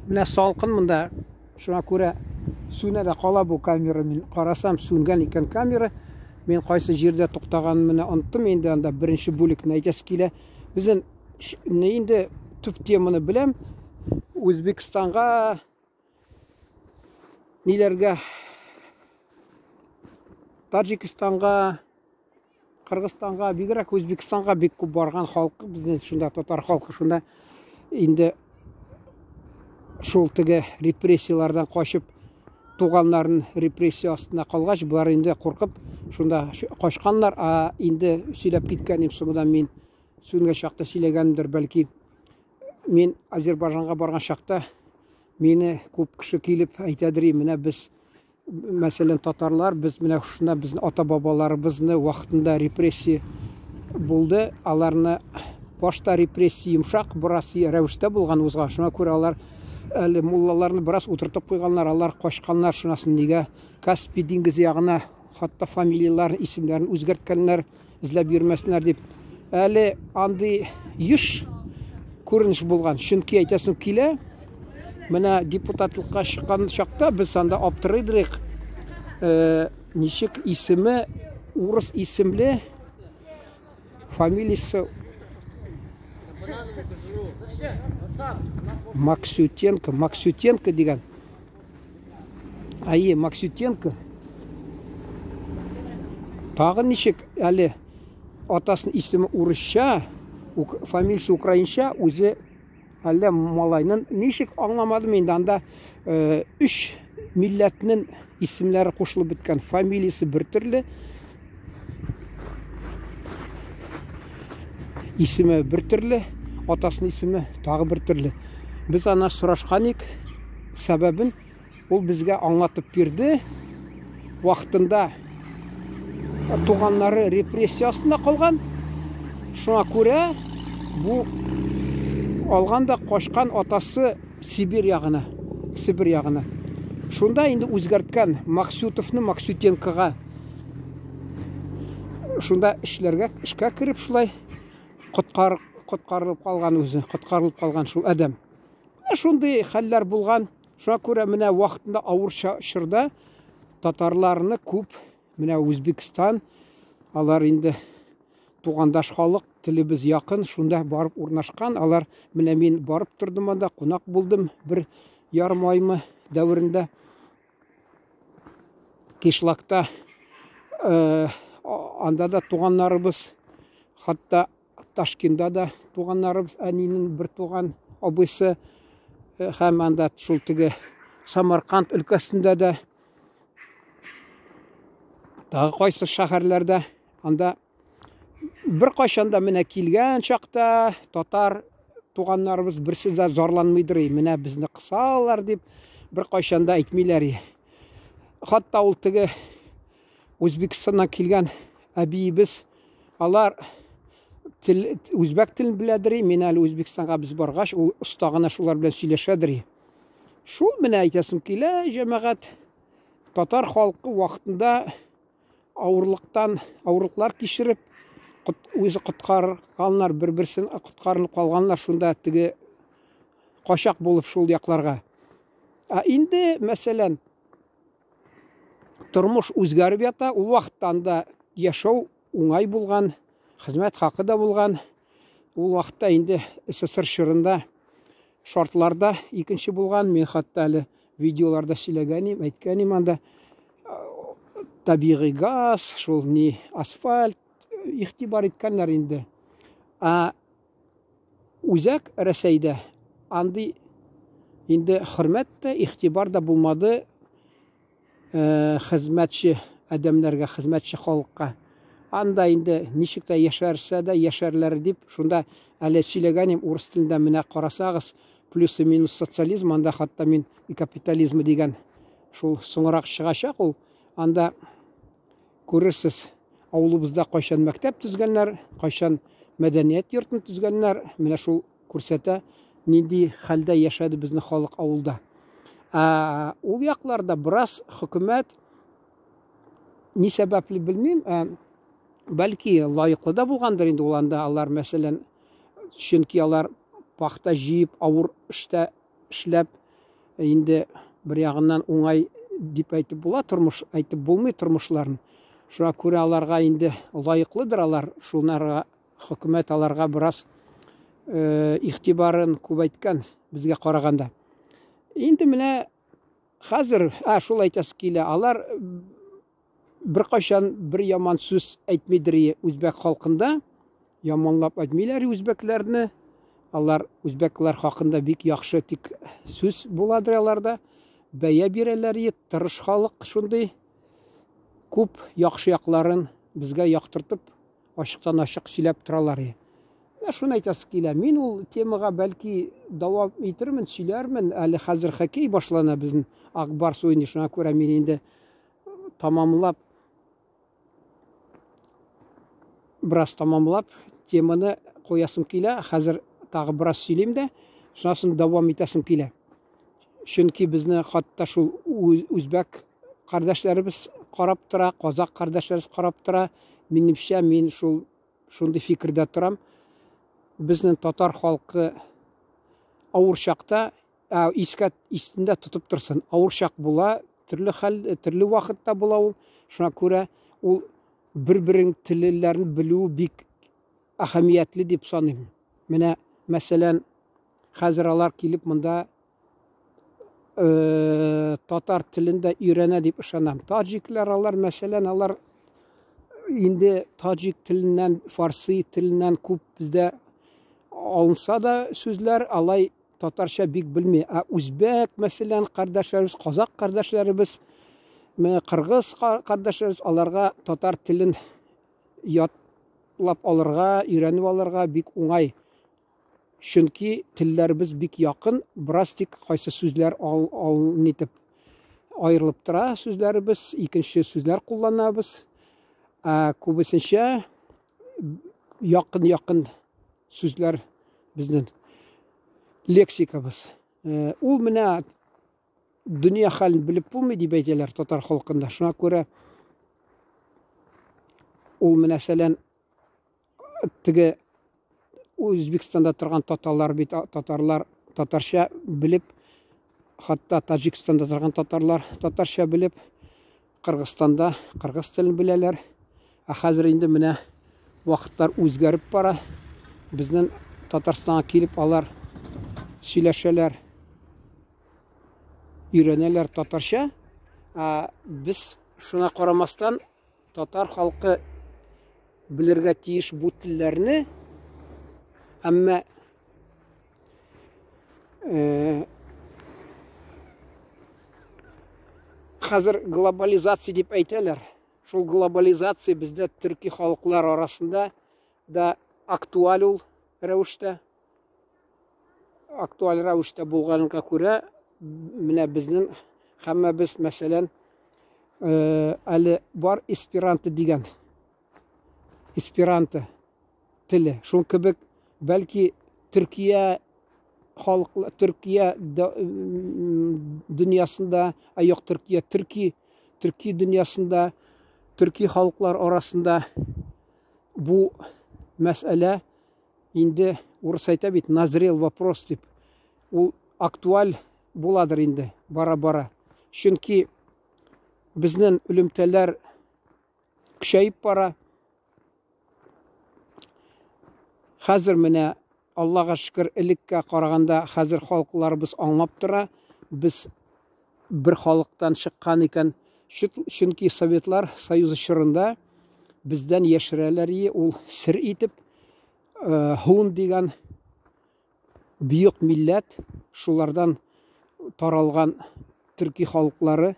Менә салкын монда. Шуңа күрә сүнә дә кала бу камера. Мин карасам, сүнгән икән камера. Мен кайсы җирдә туктаганын менә оныттым. Инде анда беренче бүлекне әйтәсе килә. Безнең инде төп теманы беләм. Үзбекстанга ниләргә, Таджикстанга, Кыргызстанга, бигрәк Үзбекстанга бик күп барган халык, безнең шунда татар халкы шунда инде шул теге репрессиялардан качып туганнарын репрессия астына калгач, булар инде куркып шунда качканнар. Инде сөйләп киткәнем соңдан мин сүнгән чакта сөйләгәнмдер, бәлки мин Азербайҗанга барган чакта мине күп кеше килеп әйтәдер, менә без, мәсәлән, татарлар, без менә шунда безнең ата-бабаларыбызны вакытында репрессия булды. Аларны башта репрессия йомшак, бераз рәвештә булган узган. Шуңа күрә алар әле муллаларны бераз утыртып куйганнар, алар качканнар. Шунасын нигә Каспий диңгезе ягына хатта фамилияларын, исемнәрен үзгәрткәннәр, эзләп йөрмәсеннәр дип. Әле андый еш күренеш булган. Чөнки әйтәсем килә, менә депутатлыкка чыккан чакта без анда аптырыйдык. Ничек исеме, урыс исемле, фамилиясе Максютенко дигән. Максютенко. Тагы ничек әле атасының исеме урысча, фамилиясе украинча, үзе әллә малайның ничек аңламадым инде. Анда 3 милләтнең исемләре кушылып беткән. Фамилиясе бер төрле, исеме бер төрле, атасының исеме тагы бер төрле. Без аны сорашканик, сәбәбен ул безгә аңлатып бирде. Вакытында туганнары репрессия астында калган. Шуңа күрә бу алганда качкан атасы Сибирь ягына. Шунда инде үзгәрткән Максютовны Максютенкога. Шунда эшкә кирип шулай коткарылып калган үзе, коткарылып калган шул адам. Шундый хәлләр булган. Шуңа күрә менә вакытында авыр чорда татарларны күп, менә Үзбекстан, алар инде тугандаш халык, телебез якын, шунда барып урнашкан. Алар менә мин барып тордым анда, кунак булдым бер ярым аймы дәверендә. Кишлакта анда да туганнарыбыз, хатта Ташкентта да туганнарыбыз, әнинең бер туган абыйсы, һәм анда шул теге Самарканд өлкәсендә дә, тагы кайсы шәһәрләрдә, анда бер кайчанда менә килгән чакта татар туганнарыбыз берсе дә зарланмыйдыр, менә безне кысалар дип бер кайчанда әйтмиләр. Хатта ул теге Үзбекстаннан килгән әбиебез, алар үзбәк телен беләдер. Мен әле Үзбекстанга без баргач, ул остагына шулар белән сөйләшәдер. Шул менә әйтәсем килә, җәмәгать, татар халкы вакытында авырлыклар кичереп, үзе коткарганнар, бер-берсен коткарылып калганнар, шунда теге качак булып шул якларга. Инде мәсәлән тормыш үзгәреп ята, ул вакытта анда яшәү уңай булган, хезмәт хакы да булган. Ул вакытта инде СССР чорында шартларда икенче булган. Мен хатта әле видеоларда сөйләгәнем, әйткәнем, анда табигый газ, шул ни асфальт игътибар иткәннәр инде. Үзәк Рәсәйдә андый инде хөрмәт тә, игътибар да булмады хезмәтче адәмнәргә, хезмәтче халыкка. Анда инде ничек тә яшәрсә дә яшәрләр дип, шунда әле сөйләгәнем урыс телендә, менә карасагыз, плюс и минус социализм, анда хатта мин капитализм дигән шул соңрак чыгачак. Ул анда күрерсез, авылыбызда кайчан мәктәп төзгәннәр, кайчан мәдәният йортын төзгәннәр. Менә шул күрсәтә, нинди хәлдә яшәде безнең халык авылда. Ул якларда бераз хөкүмәт ни сәбәпле белмим, бәлки лайыклы да булгандыр инде ул анда. Алар мәсәлән, чөнки алар пахта җыеп, авыр эштә эшләп инде бер ягыннан уңай дип әйтеп була, тормыш әйтеп булмый тормышларын. Шуңа күрә аларга инде лайыклыдыр алар, шуларга хөкүмәт аларга бераз игътибарын күбәйткән безгә караганда. Инде менә хәзер, шул әйтәсе килә, алар беркайчан бер яман сүз әйтмидер үзбәк халкында, яманлап әйтмиләр үзбәкләрне. Алар үзбәкләр хакында бик яхшы тик сүз буладыр аларда. Бәя бирәләр, тырыш халык шундый күп яхшы якларын безгә яктыртып, ачыктан ачык сөйләп торалар. Шуны әйтәсе килә. Мин ул темага бәлки дәвам итермен, сөйләрмен. Әле хәзер хоккей башлана безнең Ак Барс уйный. Шуңа күрә мин инде тамамлап теманы куясым килә. Хәзер тагы бераз сөйлим дә, шунысын дәвам итәсем килә. Чөнки безне хатта шул үзбәк кардәшләребез карап тора, казак кардәшләребез карап тора. Минемчә, мин шундый фикердә торам. Безнең татар халкы авыр чакта исендә тотып торсын. Авыр чак була, төрле вакытта була ул. Шуңа күрә ул бер-берин телләрен белү бик әһәмиятле дип саныйм. Менә мәсәлән, хәзер алар килеп монда татар телендә өйрәнә дип ышанам. Таҗиклар алар, мәсәлән, алар инде таҗик теленнән, фарсы теленнән күп бездә алынса да сүзләр, алай татарча бик белми. Үзбәк, мәсәлән, кардәшләребез, казак кардәшләребез, кыргыз кардәшләребез, аларга татар телен ятлап алырга, өйрәнеп алырга бик уңай. Чөнки телләребез бик якын, бераз тик кайсы сүзләр алынып аерылып тора сүзләребез, икенче сүзләр кулланабыз. Күбесенчә якын сүзләр безнең лексикабыз. Ул менә дөнья хәлен белеп булмый дип әйтәләр татар халкында. Шуңа күрә ул мәсәлән теге Үзбекстанда торган татарлар бит, татарлар татарча белеп, хатта Таҗикстанда торган татарлар татарча белеп, Кыргызстанда кыргыз телен беләләр. Хәзер инде менә вакытлар үзгәреп бара. Безнең Татарстанга килеп алар сөйләшәләр, өйрәнәләр татарча. Без шуңа карамастан татар халкы белергә тиеш бу телләрне. Әмма хәзер глобализация дип әйтәләр. Шул глобализация бездә төрки халыклар арасында да актуаль рәвештә булганга күрә, менә безнең һәммәбез, мәсәлән, әле бар эсперанто дигән, эсперанто теле. Шул кебек бәлки Төркия халыклар, Төркия дөньясында, Төрки дөньясында, Төрки халыклар арасында бу мәсьәлә инде урыс әйтә бит, назрел вопрос дип. Ул актуаль буладыр инде бара-бара. Чөнки безнең үлемтәләр көчәеп бара. Хәзер менә Аллага шөкер, элеккә караганда хәзер халыкларыбыз аңлап тора. Без бер халыктан чыккан икән. Чөнки Советлар Союзы чорында бездән яшерәләр, ул сер итеп, Hun дигән бөек милләт, шулардан таралган төрки халыклары,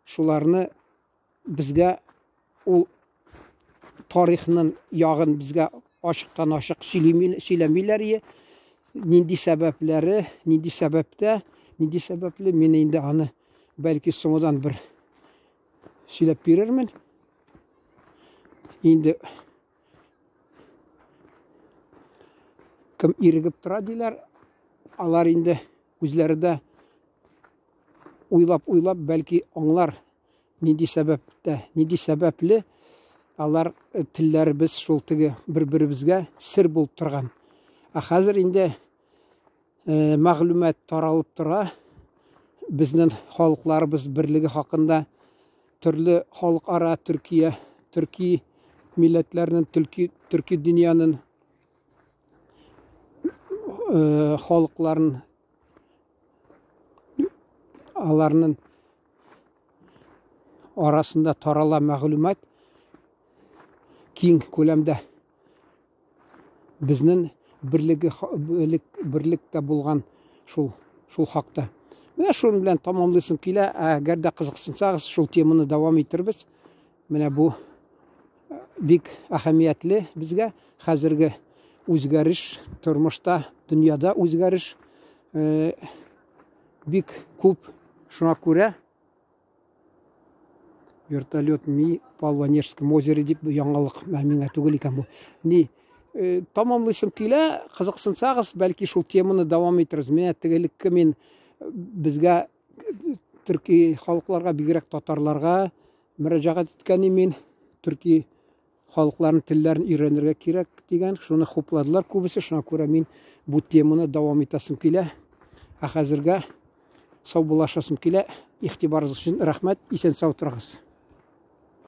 шуларны безгә ул тарихның ягын безгә ачыктан ачык сөйләмиләр. Нинди сәбәпләре, нинди сәбәпле, мин инде аны бәлки соңдан бер сөйләп бирермен. Инде кем ирегеп тора диләр, алар инде үзләре дә уйлап, бәлки аңлар нинди сәбәпле алар телләребез шул теге бер-беребезгә сер булып торган. Хәзер инде мәгълүмат таралып тора. Безнең халыкларыбыз берлеге хакында, төрле халыкара Төркия, төрки милләтләрнең, төрки дөньяның халыкларын, аларның арасында тарала мәгълүмат киң күләмдә безнең берлектә булган шул хакта. Менә шуның белән тамамлыйсым килә. Әгәр дә кызыксынсагыз, шул теманы дәвам иттербез. Менә бу бик әһәмиятле безгә хәзерге үзгәреш, тормышта, дөньяда үзгәреш бик күп. Шуңа күрә вертолет ми Полванежском озере дип яңалык миңа түгел икән бу. Ни тамамлыйсым килә, кызыксынсагыз, бәлки шул теманы дәвам иттербез. Менә тегелеккә мин безгә төрки халыкларга, бигрәк татарларга мөрәҗәгать иткән мин, төрки халыкларның телләрен өйрәнергә кирәк дигән, шуны хупладылар күбесе. Шуңа күрә мин бу теманы дәвам итәсем килә. Хәзергә сау булашасым килә. Игътибарыгыз өчен рәхмәт. Исән сау торыгыз.